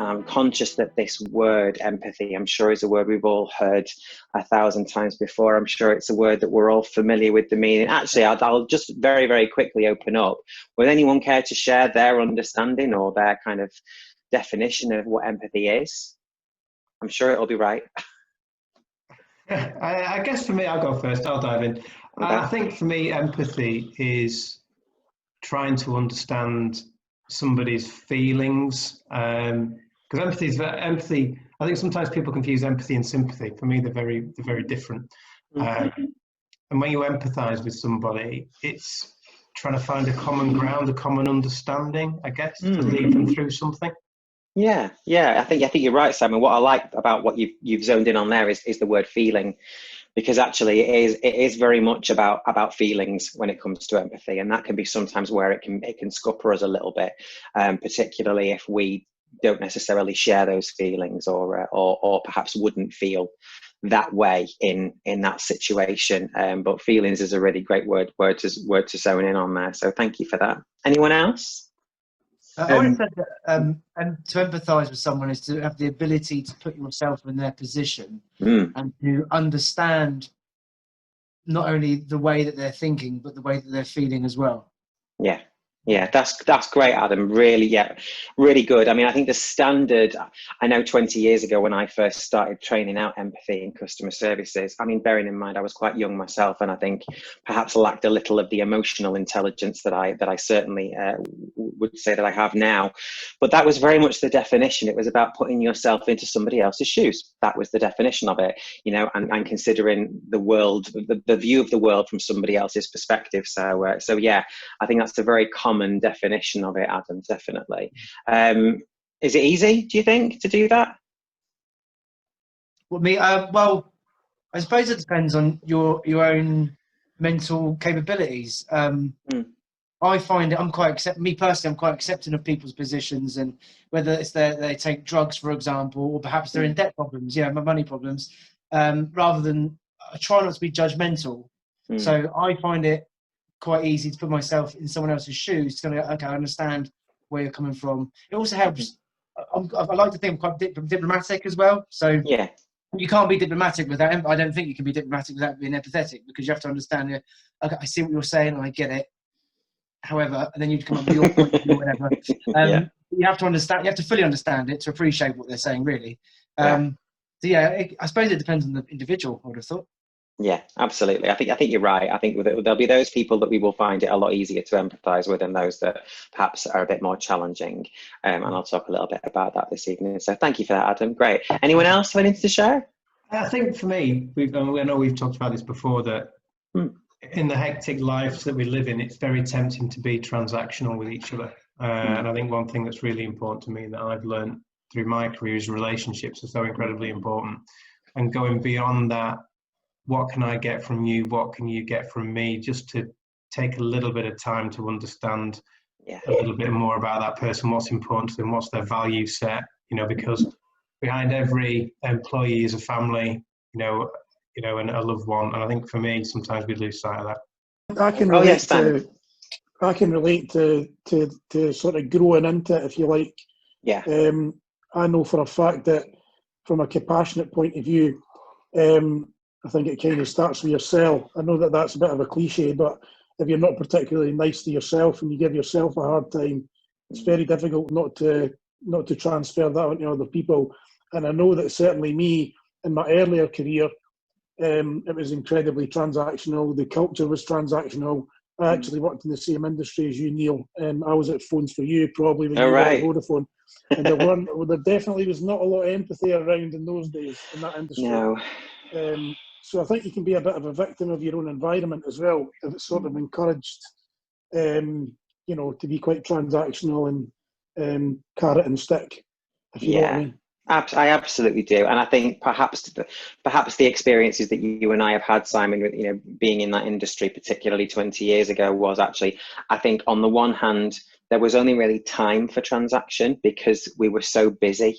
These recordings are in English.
I'm conscious that this word empathy, I'm sure, is a word we've all heard 1,000 times before. I'm sure it's a word that we're all familiar with the meaning. Actually, I'll just very, very quickly open up. Would anyone care to share their understanding or their kind of definition of what empathy is? I'm sure it'll be right. I guess for me, I'll go first. I'll dive in. Okay. I think for me, empathy is trying to understand somebody's feelings. Because empathy. I think sometimes people confuse empathy and sympathy. For me, they're very different. And when you empathise with somebody, it's trying to find a common ground, a common understanding, I guess, to lead them through something. Yeah. I think you're right, Simon. What I like about what you've zoned in on there is the word feeling, because actually it is very much about feelings when it comes to empathy, and that can be sometimes where it can scupper us a little bit, particularly if we don't necessarily share those feelings or perhaps wouldn't feel that way in that situation. But feelings is a really great word to zone in on there. So thank you for that. Anyone else? I would have said that and to empathise with someone is to have the ability to put yourself in their position and to understand not only the way that they're thinking, but the way that they're feeling as well. Yeah, that's great, Adam. Really good. I mean, I think the standard, I know 20 years ago when I first started training out empathy in customer services, I mean, bearing in mind I was quite young myself, and I think perhaps lacked a little of the emotional intelligence that I certainly would say that I have now. But that was very much the definition. It was about putting yourself into somebody else's shoes. That was the definition of it, and considering the world, the view of the world from somebody else's perspective. So yeah, I think that's a very common definition of it, Adam, definitely. Is it easy, do you think, to do that? Well, I suppose it depends on your own mental capabilities. I find it, I'm quite accepting of people's positions, and whether it's they take drugs, for example, or perhaps they're in debt problems, money problems, rather than I try not to be judgmental. So I find it quite easy to put myself in someone else's shoes to go, okay, I understand where you're coming from. It also helps. I like to think I'm quite diplomatic as well. So yeah, you can't be diplomatic without. I don't think you can be diplomatic without being empathetic, because you have to understand. Okay, I see what you're saying and I get it. However, and then you come up with your point of view, whatever. You have to understand. You have to fully understand it to appreciate what they're saying, really. I suppose it depends on the individual. I would have thought. Yeah, absolutely. I think you're right. I think there'll be those people that we will find it a lot easier to empathise with, and those that perhaps are a bit more challenging. And I'll talk a little bit about that this evening. So thank you for that, Adam. Great. Anyone else have anything to share? I think for me, I know we've talked about this before, that in the hectic lives that we live in, it's very tempting to be transactional with each other. And I think one thing that's really important to me that I've learned through my career is relationships are so incredibly important. And going beyond that, what can I get from you? What can you get from me? Just to take a little bit of time to understand a little bit more about that person, what's important to them, what's their value set, because behind every employee is a family, and a loved one. And I think for me, sometimes we lose sight of that. I can relate to sort of growing into it, if you like. Yeah. I know for a fact that from a compassionate point of view, I think it kind of starts with yourself. I know that that's a bit of a cliche, but if you're not particularly nice to yourself and you give yourself a hard time, it's very difficult not to transfer that onto other people. And I know that certainly me, in my earlier career, it was incredibly transactional. The culture was transactional. I actually worked in the same industry as you, Neil. I was at Phones for You, probably, when you were at Vodafone. And there definitely was not a lot of empathy around in those days in that industry. No. So I think you can be a bit of a victim of your own environment as well, if it's sort of encouraged, to be quite transactional and carrot and stick, if you know what I mean. I absolutely do, and I think perhaps the experiences that you and I have had, Simon, with being in that industry, particularly 20 years ago, was actually, I think, on the one hand, there was only really time for transaction because we were so busy.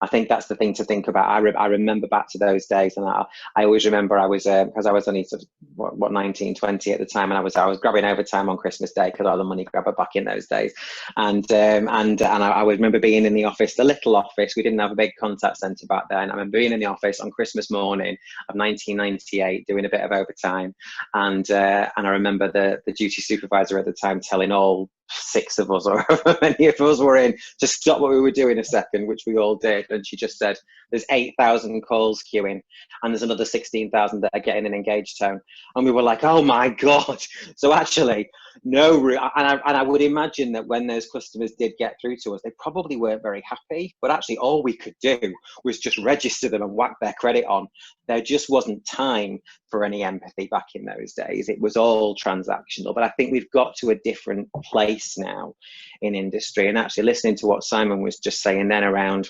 I think that's the thing to think about. I remember back to those days, and I always remember I was because I was only sort of what 19, 20 at the time, and I was grabbing overtime on Christmas Day because I was a money grabber back in those days, and I remember being in the office, the little office. We didn't have a big contact centre back then. I remember being in the office on Christmas morning of 1998, doing a bit of overtime, and I remember the duty supervisor at the time telling all 6 of us, or however many of us were in, to stop what we were doing a second, which we all did. And she just said, there's 8,000 calls queuing, and there's another 16,000 that are getting an engaged tone. And we were like, oh my God. So actually, no, and I would imagine that when those customers did get through to us, they probably weren't very happy, but actually all we could do was just register them and whack their credit on. There just wasn't time for any empathy back in those days. It was all transactional. But I think we've got to a different place now in industry. And actually listening to what Simon was just saying then around,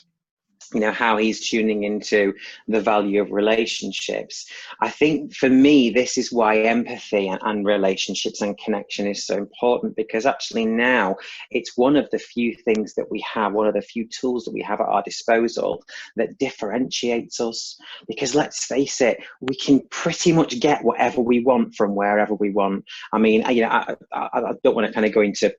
you know, how he's tuning into the value of relationships. I think for me, this is why empathy and relationships and connection is so important, because actually now it's one of the few things that we have, one of the few tools that we have at our disposal that differentiates us. Because let's face it, we can pretty much get whatever we want from wherever we want. I mean, you know, I don't want to kind of go into,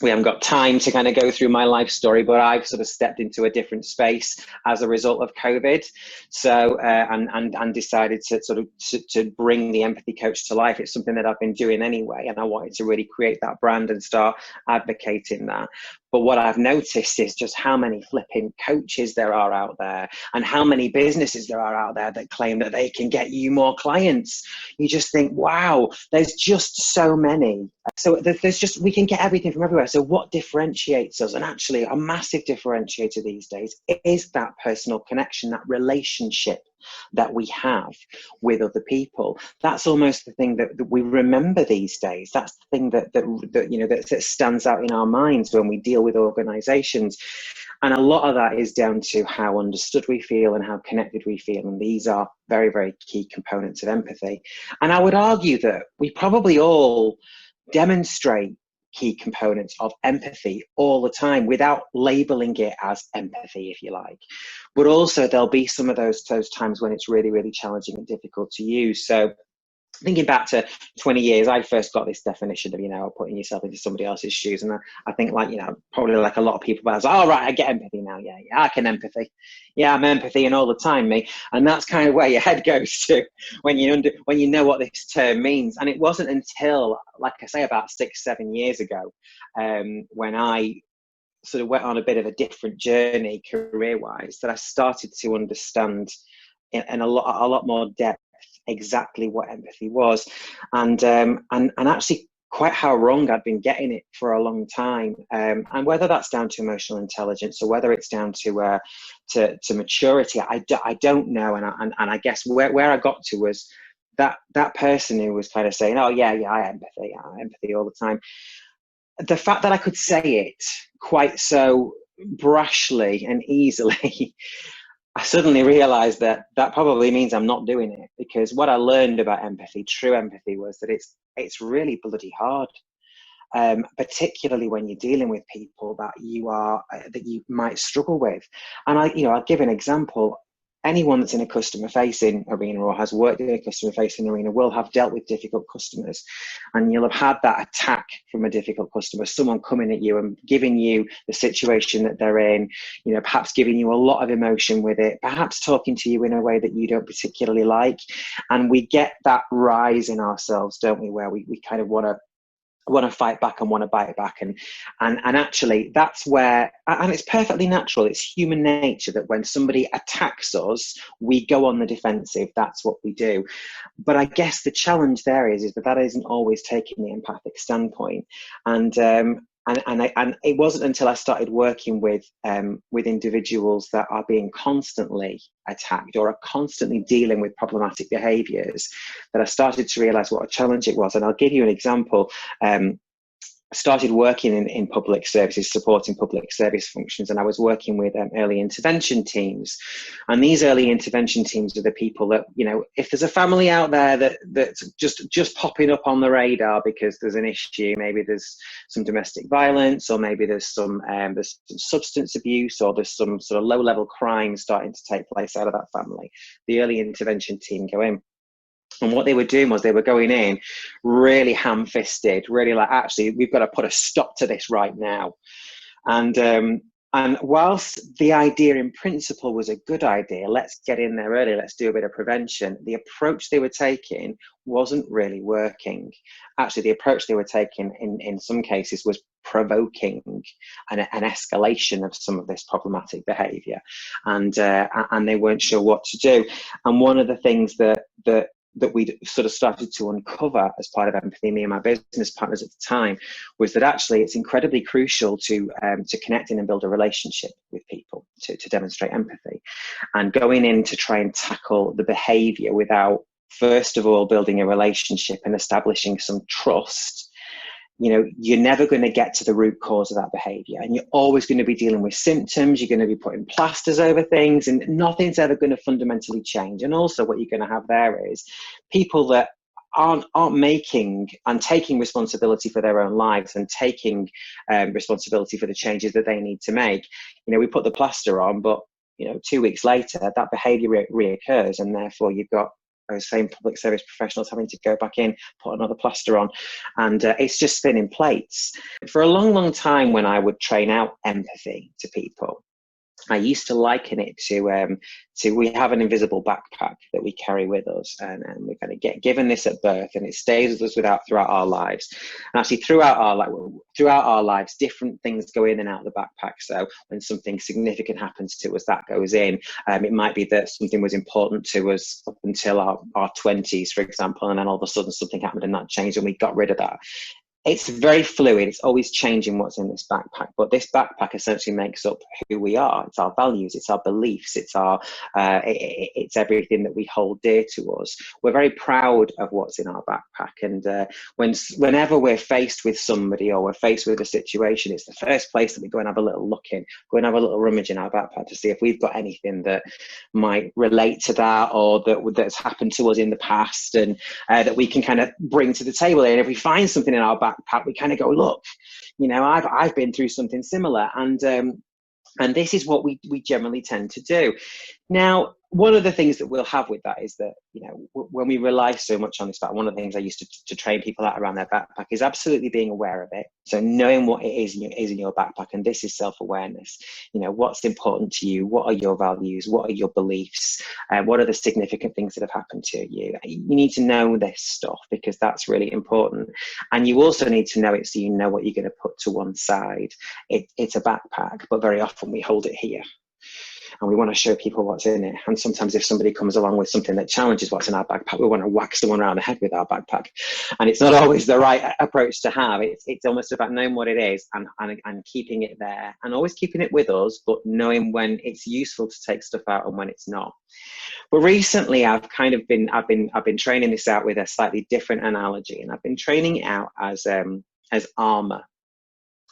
we haven't got time to kind of go through my life story, but I've sort of stepped into a different space as a result of COVID. So, and decided to sort of to bring the empathy coach to life. It's something that I've been doing anyway, and I wanted to really create that brand and start advocating that. But what I've noticed is just how many flipping coaches there are out there, and how many businesses there are out there that claim that they can get you more clients. You just think, wow, there's just so many. So there's just, we can get everything from everywhere. So what differentiates us? And actually a massive differentiator these days is that personal connection, that relationship that we have with other people. That's almost the thing that we remember these days. That's the thing that you know, that stands out in our minds when we deal with organizations. And a lot of that is down to how understood we feel and how connected we feel. And these are very, very key components of empathy. And I would argue that we probably all demonstrate key components of empathy all the time without labeling it as empathy, if you like. But also there'll be some of those times when it's really, really challenging and difficult to use. So thinking back to 20 years, I first got this definition of, you know, putting yourself into somebody else's shoes. And I think, like, you know, probably like a lot of people, I was like, oh, right, I get empathy now. Yeah, I can empathy. Yeah, I'm empathying all the time, me. And that's kind of where your head goes to when you know what this term means. And it wasn't until, like I say, about 6-7 years ago, when I sort of went on a bit of a different journey career-wise, that I started to understand in a lot more depth exactly what empathy was, and actually quite how wrong I'd been getting it for a long time, and whether that's down to emotional intelligence or whether it's down to maturity, I don't know. And I guess where I got to was that person who was kind of saying, oh yeah, I empathy all the time. The fact that I could say it quite so brashly and easily, I suddenly realized that probably means I'm not doing it, because what I learned about empathy, true empathy, was that it's really bloody hard, particularly when you're dealing with people that you might struggle with. And I'll give an example. Anyone that's in a customer facing arena or has worked in a customer facing arena will have dealt with difficult customers, and you'll have had that attack from a difficult customer, someone coming at you and giving you the situation that they're in, you know, perhaps giving you a lot of emotion with it, perhaps talking to you in a way that you don't particularly like. And we get that rise in ourselves, don't we, where we kind of want to fight back and want to bite back, and actually that's where, and it's perfectly natural, it's human nature that when somebody attacks us, we go on the defensive. That's what we do. But I guess the challenge there is that isn't always taking the empathic standpoint. And it wasn't until I started working with individuals that are being constantly attacked or are constantly dealing with problematic behaviours that I started to realise what a challenge it was. And I'll give you an example. started working in public services, supporting public service functions, and I was working with early intervention teams. And these early intervention teams are the people that, you know, if there's a family out there that's just popping up on the radar because there's an issue, maybe there's some domestic violence, or maybe there's some substance abuse, or there's some sort of low-level crime starting to take place out of that family, the early intervention team go in. And what they were doing was they were going in really ham-fisted, really like, actually, we've got to put a stop to this right now. And whilst the idea in principle was a good idea, let's get in there early, let's do a bit of prevention, the approach they were taking wasn't really working. Actually, the approach they were taking in some cases was provoking an escalation of some of this problematic behaviour, and they weren't sure what to do. And one of the things that we sort of started to uncover as part of empathy, me and my business partners at the time, was that actually it's incredibly crucial to connect in and build a relationship with people, to demonstrate empathy. And going in to try and tackle the behaviour without, first of all, building a relationship and establishing some trust, you know, you're never going to get to the root cause of that behavior, and you're always going to be dealing with symptoms. You're going to be putting plasters over things, and nothing's ever going to fundamentally change. And also what you're going to have there is people that aren't making and taking responsibility for their own lives and taking responsibility for the changes that they need to make. You know, we put the plaster on, but, you know, 2 weeks later that behavior reoccurs, and therefore you've got those same public service professionals having to go back in, put another plaster on, and it's just spinning plates. For a long, long time, when I would train out empathy to people, I used to liken it to we have an invisible backpack that we carry with us, and we kind of get given this at birth, and it stays with us throughout our lives. And actually, throughout our lives, different things go in and out of the backpack. So when something significant happens to us, that goes in. It might be that something was important to us up until our 20s, for example, and then all of a sudden something happened and that changed, and we got rid of that. It's very fluid. It's always changing what's in this backpack. But this backpack essentially makes up who we are. It's our values. It's our beliefs. It's it's everything that we hold dear to us. We're very proud of what's in our backpack. And whenever we're faced with somebody or we're faced with a situation, it's the first place that we go and have a little look in, go and have a little rummage in our backpack to see if we've got anything that might relate to that, or that's happened to us in the past, and that we can kind of bring to the table. And if we find something in our backpack, we kind of go, look, you know, I've been through something similar, and this is what we generally tend to do. Now, one of the things that we'll have with that is that, you know, when we rely so much on this backpack, one of the things I used to train people out around their backpack is absolutely being aware of it. So knowing what it is in your backpack, and this is self-awareness. You know, what's important to you? What are your values? What are your beliefs? What are the significant things that have happened to you? You need to know this stuff because that's really important. And you also need to know it so you know what you're going to put to one side. It's a backpack, but very often we hold it here. And we want to show people what's in it. And sometimes if somebody comes along with something that challenges what's in our backpack, we want to whack someone around the head with our backpack. And it's not always the right approach to have. It's almost about knowing what it is and keeping it there, and always keeping it with us, but knowing when it's useful to take stuff out and when it's not. But recently I've been training this out with a slightly different analogy, and I've been training it out as armor.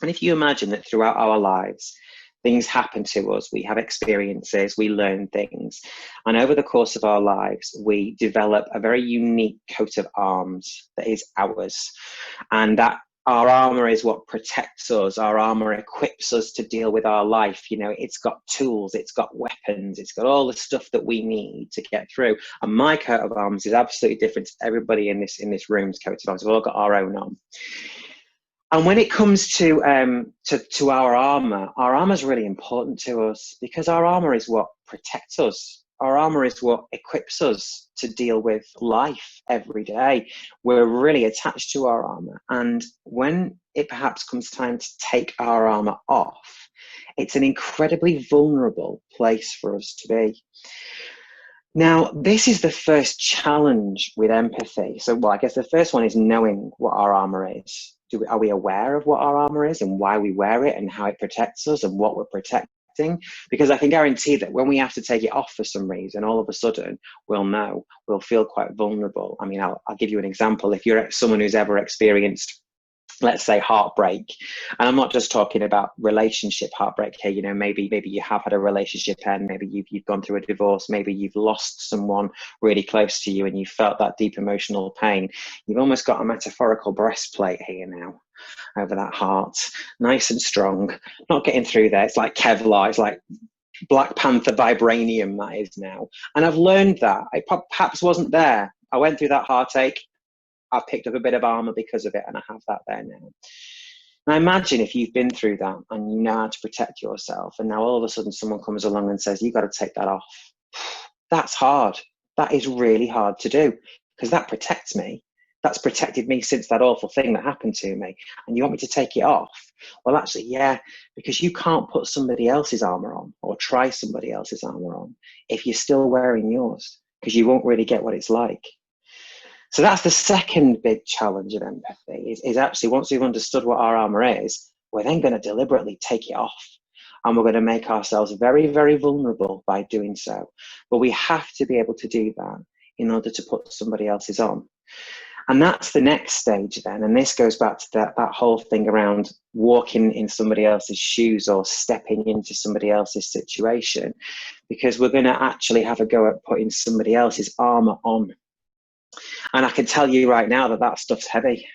And if you imagine that throughout our lives, things happen to us, we have experiences, we learn things. And over the course of our lives, we develop a very unique coat of arms that is ours. And that our armor is what protects us. Our armor equips us to deal with our life. You know, it's got tools, it's got weapons, it's got all the stuff that we need to get through. And my coat of arms is absolutely different to everybody in this room's coat of arms. We've all got our own on. And when it comes to our armor is really important to us, because our armor is what protects us. Our armor is what equips us to deal with life every day. We're really attached to our armor. And when it perhaps comes time to take our armor off, it's an incredibly vulnerable place for us to be. Now, this is the first challenge with empathy. So, well, I guess the first one is knowing what our armor is. Are we aware of what our armor is and why we wear it and how it protects us and what we're protecting? Because I can guarantee that when we have to take it off for some reason, all of a sudden we'll feel quite vulnerable. I mean, I'll give you an example. If you're someone who's ever experienced let's say heartbreak, and I'm not just talking about relationship heartbreak here, you know, maybe you have had a relationship end, maybe you've gone through a divorce, maybe you've lost someone really close to you and you felt that deep emotional pain. You've almost got a metaphorical breastplate here now over that heart, nice and strong, not getting through there. It's like Kevlar, it's like Black Panther vibranium, that is now. And I've learned that I perhaps wasn't there. I went through that heartache, I've picked up a bit of armor because of it, and I have that there now. Now imagine if you've been through that and you know how to protect yourself, and now all of a sudden someone comes along and says, you've got to take that off. That's hard. That is really hard to do, because that protects me. That's protected me since that awful thing that happened to me. And you want me to take it off? Well, actually, yeah, because you can't put somebody else's armor on or try somebody else's armor on if you're still wearing yours, because you won't really get what it's like. So that's the second big challenge of empathy, is actually once we've understood what our armor is, we're then going to deliberately take it off. And we're going to make ourselves very, very vulnerable by doing so. But we have to be able to do that in order to put somebody else's on. And that's the next stage then. And this goes back to that whole thing around walking in somebody else's shoes or stepping into somebody else's situation, because we're going to actually have a go at putting somebody else's armor on. And I can tell you right now that that stuff's heavy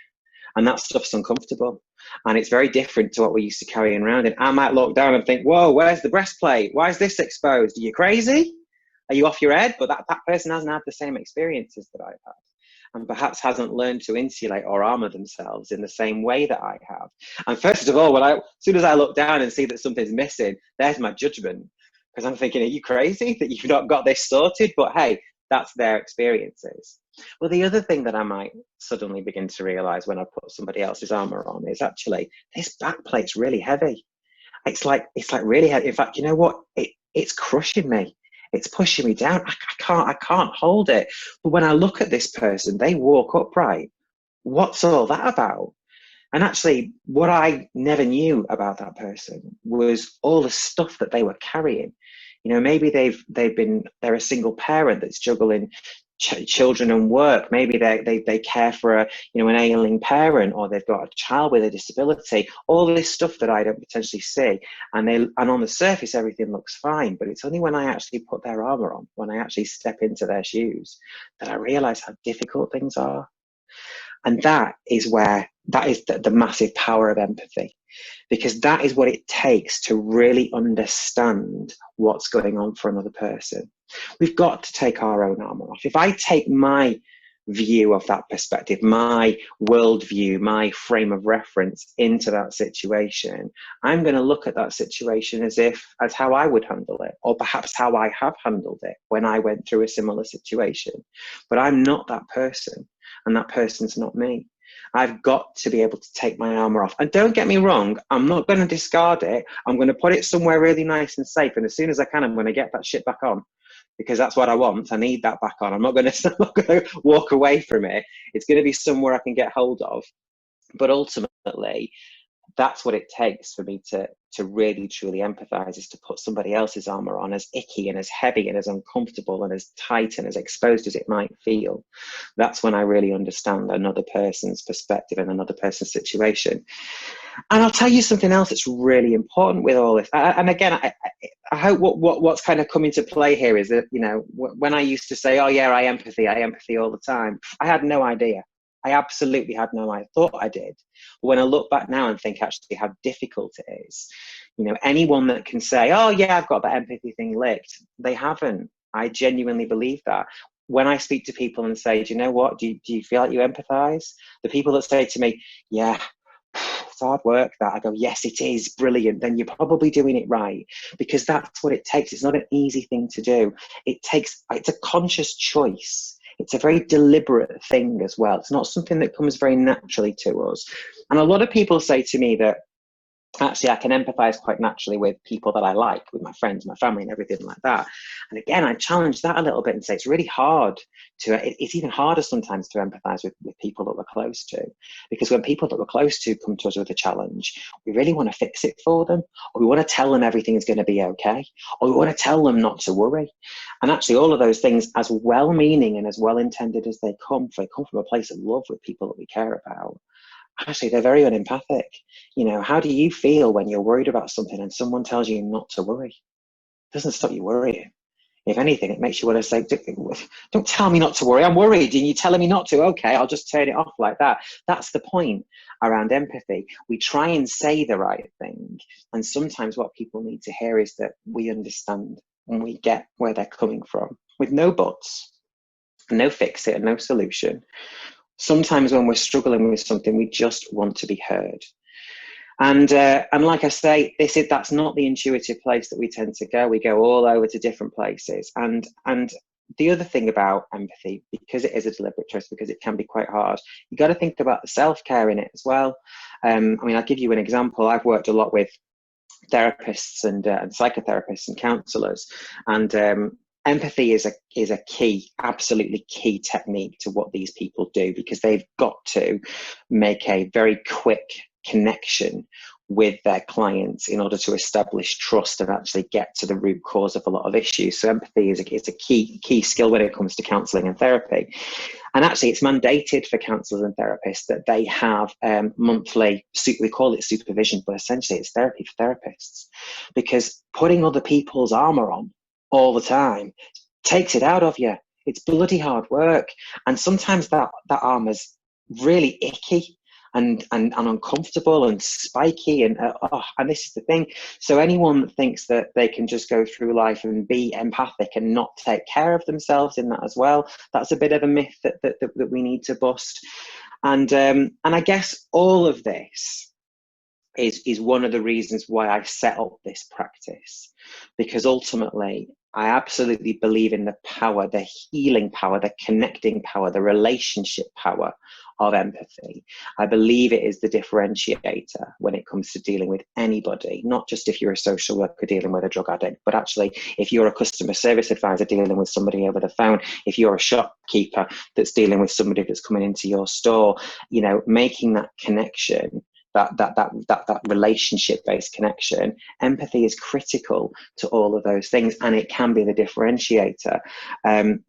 and that stuff's uncomfortable. And it's very different to what we're used to carrying around. And I might look down and think, whoa, where's the breastplate? Why is this exposed? Are you crazy? Are you off your head? But that person hasn't had the same experiences that I've had, and perhaps hasn't learned to insulate or armor themselves in the same way that I have. And first of all, as soon as I look down and see that something's missing, there's my judgment. Because I'm thinking, are you crazy that you've not got this sorted? But hey, that's their experiences. Well, the other thing that I might suddenly begin to realize when I put somebody else's armor on is actually this backplate's really heavy. It's like really heavy. In fact, you know what? It's crushing me. It's pushing me down. I can't hold it. But when I look at this person, they walk upright. What's all that about? And actually, what I never knew about that person was all the stuff that they were carrying. You know, maybe they're a single parent that's juggling children and work. Maybe they care for an ailing parent, or they've got a child with a disability. All this stuff that I don't potentially see, and on the surface everything looks fine, but it's only when I actually put their armor on, when I actually step into their shoes, that I realize how difficult things are. And that is the massive power of empathy, because that is what it takes to really understand what's going on for another person. We've got to take our own armor off. If I take my view of that perspective, my worldview, my frame of reference into that situation, I'm going to look at that situation as how I would handle it, or perhaps how I have handled it when I went through a similar situation. But I'm not that person, and that person's not me. I've got to be able to take my armor off. And don't get me wrong, I'm not going to discard it. I'm going to put it somewhere really nice and safe. And as soon as I can, I'm going to get that shit back on, because that's what I want. I need that back on. I'm not going to walk away from it. It's going to be somewhere I can get hold of. But ultimately, that's what it takes for me to really truly empathize, is to put somebody else's armor on, as icky and as heavy and as uncomfortable and as tight and as exposed as it might feel. That's when I really understand another person's perspective and another person's situation. And I'll tell you something else that's really important with all this. And again, I hope what's kind of come into play here is that, when I used to say, oh yeah, I empathy all the time, I had no idea. I absolutely had no idea. I thought I did. But when I look back now and think actually how difficult it is, anyone that can say, oh yeah, I've got that empathy thing licked, they haven't. I genuinely believe that. When I speak to people and say, do you know what? Do you feel like you empathize? The people that say to me, yeah, it's hard work, that, I go, yes, it is brilliant. Then you're probably doing it right, because that's what it takes. It's not an easy thing to do. It's a conscious choice. It's a very deliberate thing as well. It's not something that comes very naturally to us. And a lot of people say to me that actually I can empathize quite naturally with people that I like, with my friends, my family and everything like that. And again, I challenge that a little bit and say it's really hard it's even harder sometimes to empathize with people that we're close to, because when people that we're close to come to us with a challenge, we really want to fix it for them, or we want to tell them everything is going to be okay, or we want to tell them not to worry. And actually all of those things, as well-meaning and as well-intended as they come from a place of love with people that we care about, actually they're very unempathic. You know, how do you feel when you're worried about something and someone tells you not to worry? It doesn't stop you worrying. If anything, it makes you want to say, don't tell me not to worry. I'm worried and you're telling me not to. Okay, I'll just turn it off like that. That's the point around empathy. We try and say the right thing. And sometimes what people need to hear is that we understand and we get where they're coming from, with no buts, no fix it and no solution. Sometimes when we're struggling with something, we just want to be heard. And like I say, that's not the intuitive place that we tend to go. We go all over to different places. And the other thing about empathy, because it is a deliberate choice, because it can be quite hard, you got to think about the self-care in it as well. I mean, I'll give you an example. I've worked a lot with therapists and psychotherapists and counsellors, and empathy is a key, absolutely key technique to what these people do, because they've got to make a very quick connection with their clients in order to establish trust and actually get to the root cause of a lot of issues. So empathy is a key skill when it comes to counselling and therapy. And actually it's mandated for counsellors and therapists that they have monthly, we call it supervision, but essentially it's therapy for therapists, because putting other people's armour on all the time takes it out of you. It's bloody hard work. And sometimes that armour's really icky and uncomfortable and spiky, and this is the thing. So anyone that thinks that they can just go through life and be empathic and not take care of themselves in that as well, that's a bit of a myth that we need to bust. And I guess all of this is one of the reasons why I set up this practice, because ultimately I absolutely believe in the power, the healing power, the connecting power, the relationship power of empathy. I believe it is the differentiator when it comes to dealing with anybody, not just if you're a social worker dealing with a drug addict, but actually if you're a customer service advisor dealing with somebody over the phone, if you're a shopkeeper that's dealing with somebody that's coming into your store, you know, making that connection, that relationship-based connection. Empathy is critical to all of those things, and it can be the differentiator.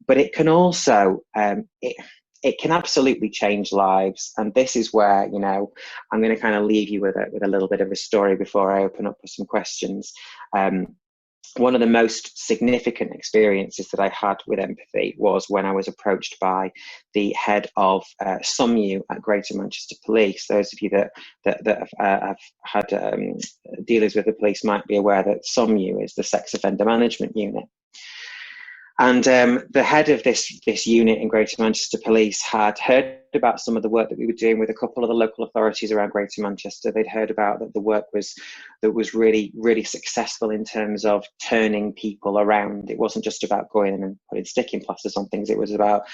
But it can also it can absolutely change lives. And this is where, you know, I'm going to kind of leave you with a little bit of a story before I open up for some questions. One of the most significant experiences that I had with empathy was when I was approached by the head of SOMU at Greater Manchester Police. Those of you that have had dealings with the police might be aware that SOMU is the Sex Offender Management Unit. And the head of this unit in Greater Manchester Police had heard about some of the work that we were doing with a couple of the local authorities around Greater Manchester. They'd heard about that the work was really, really successful in terms of turning people around. It wasn't just about going in and putting sticking plasters on things. It was about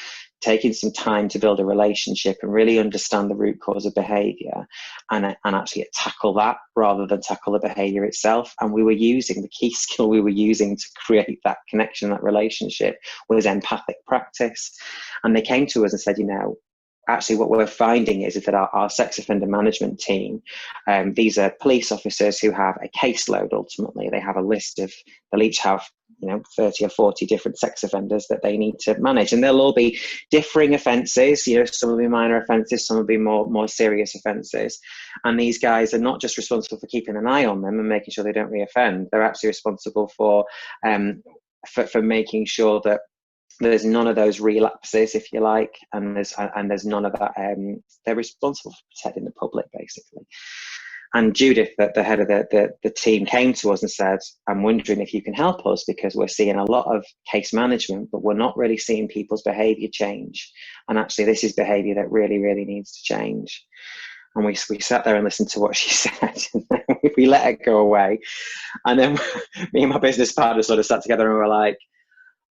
taking some time to build a relationship and really understand the root cause of behaviour and actually tackle that rather than tackle the behaviour itself. And we were using the key skill we were using to create that connection, that relationship, was empathic practice. And they came to us and said, you know, actually what we're finding is that our sex offender management team, these are police officers who have a caseload. Ultimately, they have a list of, they'll each have, you know, 30 or 40 different sex offenders that they need to manage, and they'll all be differing offences. You know, some will be minor offences, some will be more serious offences. And these guys are not just responsible for keeping an eye on them and making sure they don't reoffend. They're actually responsible for making sure that there's none of those relapses, if you like, and there's none of that. They're responsible for protecting the public, basically. And Judith, the head of the team, came to us and said, I'm wondering if you can help us, because we're seeing a lot of case management, but we're not really seeing people's behaviour change. And actually, this is behaviour that really, really needs to change. And we sat there and listened to what she said. And then we let her go away. And then me and my business partner sort of sat together and we were like,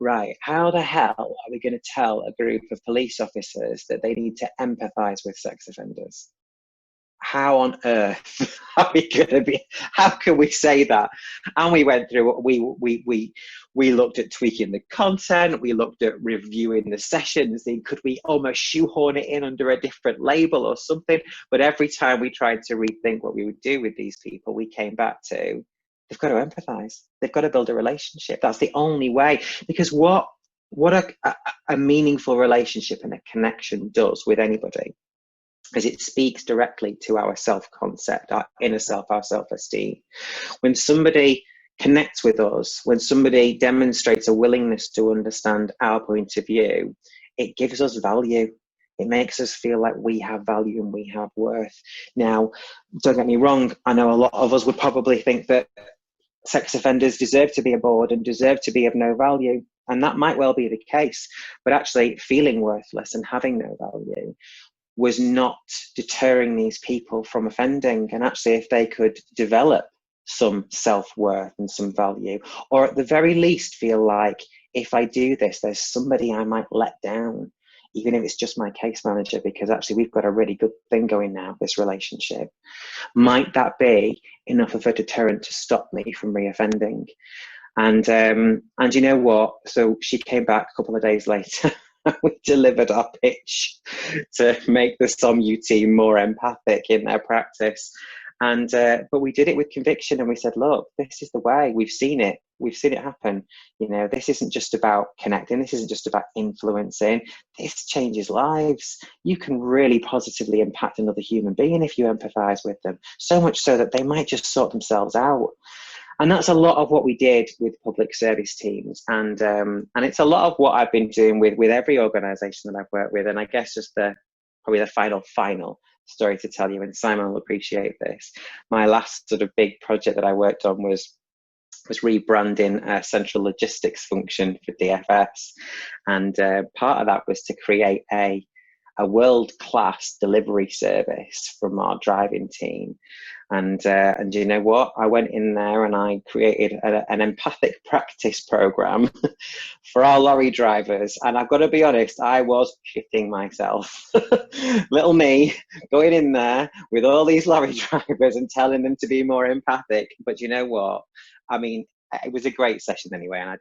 right, how the hell are we going to tell a group of police officers that they need to empathise with sex offenders? How on earth are we going to be? How can we say that? And we went through. We looked at tweaking the content. We looked at reviewing the sessions. Could we almost shoehorn it in under a different label or something? But every time we tried to rethink what we would do with these people, we came back to, they've got to empathise. They've got to build a relationship. That's the only way. Because what a meaningful relationship and a connection does with anybody as it speaks directly to our self-concept, our inner self, our self-esteem. When somebody connects with us, when somebody demonstrates a willingness to understand our point of view, it gives us value. It makes us feel like we have value and we have worth. Now, don't get me wrong, I know a lot of us would probably think that sex offenders deserve to be abhorred and deserve to be of no value. And that might well be the case. But actually, feeling worthless and having no value was not deterring these people from offending. And actually, if they could develop some self-worth and some value, or at the very least feel like, if I do this, there's somebody I might let down, even if it's just my case manager, because actually we've got a really good thing going now, this relationship. Might that be enough of a deterrent to stop me from reoffending? And you know what? So she came back a couple of days later. We delivered our pitch to make the SOMU team more empathic in their practice. And but we did it with conviction, and we said, look, this is the way. We've seen it happen. You know, this isn't just about connecting, this isn't just about influencing, this changes lives. You can really positively impact another human being if you empathize with them, so much so that they might just sort themselves out. And that's a lot of what we did with public service teams, and it's a lot of what I've been doing with every organisation that I've worked with. And I guess just probably the final story to tell you, and Simon will appreciate this. My last sort of big project that I worked on was rebranding a central logistics function for DFS, and part of that was to create a world-class delivery service from our driving team. And you know what? I went in there and I created an empathic practice program for our lorry drivers. And I've got to be honest, I was shitting myself. Little me going in there with all these lorry drivers and telling them to be more empathic. But you know what? I mean, it was a great session anyway, and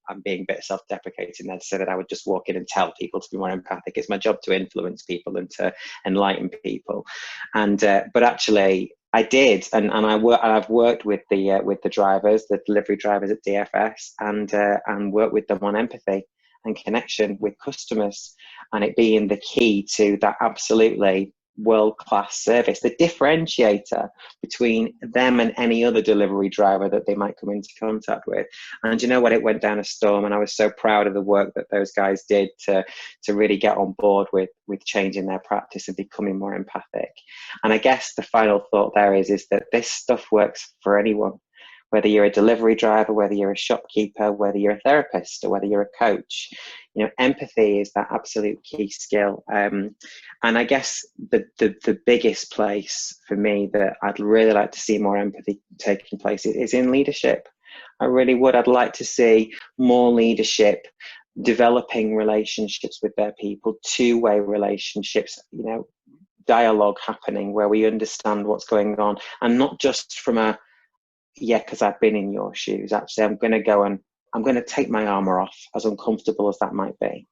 I'm being a bit self-deprecating there to say that I would just walk in and tell people to be more empathic. It's my job to influence people and to enlighten people. And but actually I did, and I've worked with the drivers, the delivery drivers at DFS, and worked with them on empathy and connection with customers, and it being the key to that absolutely world-class service, the differentiator between them and any other delivery driver that they might come into contact with. And you know what, it went down a storm, and I was so proud of the work that those guys did to really get on board with changing their practice and becoming more empathic. And I guess the final thought there is that this stuff works for anyone, whether you're a delivery driver, whether you're a shopkeeper, whether you're a therapist, or whether you're a coach. You know, empathy is that absolute key skill. And I guess the biggest place for me that I'd really like to see more empathy taking place is in leadership. I really would. I'd like to see more leadership developing relationships with their people, two-way relationships, you know, dialogue happening where we understand what's going on, and not just from a, yeah, because I've been in your shoes. Actually, I'm going to go and I'm going to take my armor off, as uncomfortable as that might be.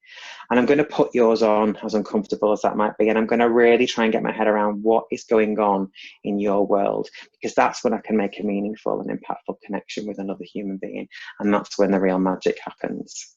And I'm going to put yours on, as uncomfortable as that might be. And I'm going to really try and get my head around what is going on in your world, because that's when I can make a meaningful and impactful connection with another human being. And that's when the real magic happens.